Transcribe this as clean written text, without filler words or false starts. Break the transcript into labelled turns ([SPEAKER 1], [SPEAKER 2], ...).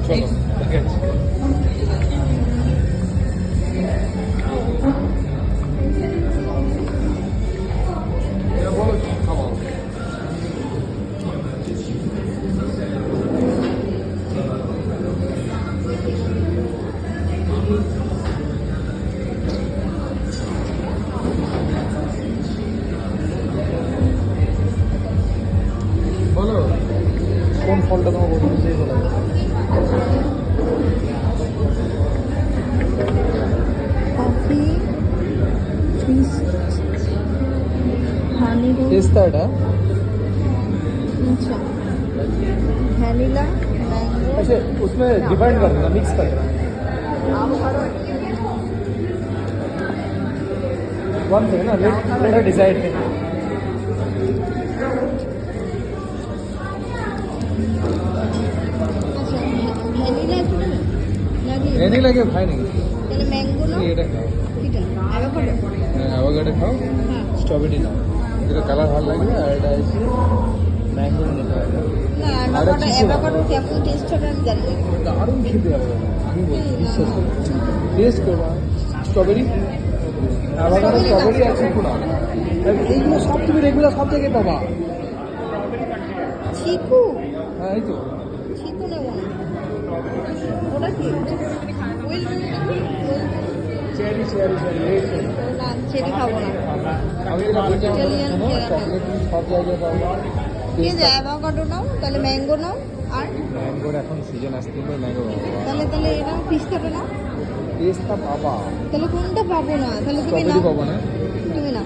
[SPEAKER 1] চলো দেখাচ্ছি। বলো কি খাবো? বলো কোন ফলটা তোমার পছন্দ সেই বলো।
[SPEAKER 2] কফি হানি
[SPEAKER 1] পেস্তা এটা
[SPEAKER 2] अच्छा वैनिला मैंगो
[SPEAKER 1] अच्छा उसमें डिवाइड कर देना मिक्स कर देना वन सेकंड ना लेट डिसाइड
[SPEAKER 2] अच्छा वैनिला আছে না নাকি
[SPEAKER 1] वैनिला के खाए नहीं
[SPEAKER 2] তাহলে ম্যাঙ্গো না
[SPEAKER 1] ये এটা খাও
[SPEAKER 2] এটা অ্যাভোকাডো
[SPEAKER 1] অ্যাভোকাডো খাও
[SPEAKER 2] হ্যাঁ
[SPEAKER 1] স্ট্রবেরি নাও এটা কালার ভালো লাগবে আর এটা হচ্ছে ম্যাঙ্গো নিতে হবে
[SPEAKER 2] না অ্যাভোকাডো কেমন টেস্ট হবে আমি জানি না
[SPEAKER 1] দারুণ খেতে হবে আমি বলছি বিশ্বাস করো টেস্ট করবা স্ট্রবেরি অ্যাভোকাডো স্ট্রবেরি আর চিকু না এইগুলো সব তুমি রেগুলার সব জায়গায় পাবা
[SPEAKER 2] চিকু
[SPEAKER 1] হ্যাঁ এই তো
[SPEAKER 2] চিকু নেব না ওটা কি উইল
[SPEAKER 1] চেরি চেরি চেরি
[SPEAKER 2] না চেরি খাবো না
[SPEAKER 1] আমি যেটা বলছি
[SPEAKER 2] Italian
[SPEAKER 1] চকলেট সব জায়গায় পাবা
[SPEAKER 2] কি যে অ্যাভোকাডো নাও তাহলে ম্যাঙ্গো নাও আর
[SPEAKER 1] ম্যাঙ্গোর এখন সিজন আসতে হবে ম্যাঙ্গো পাবা
[SPEAKER 2] তাহলে এটা পিস্তাটা নাও
[SPEAKER 1] পেস্তা পাবা
[SPEAKER 2] তাহলে কোনটা পাবো না তাহলে তুমি
[SPEAKER 1] স্ট্রবেরি
[SPEAKER 2] নাও
[SPEAKER 1] পাবা না
[SPEAKER 2] তুমি নাও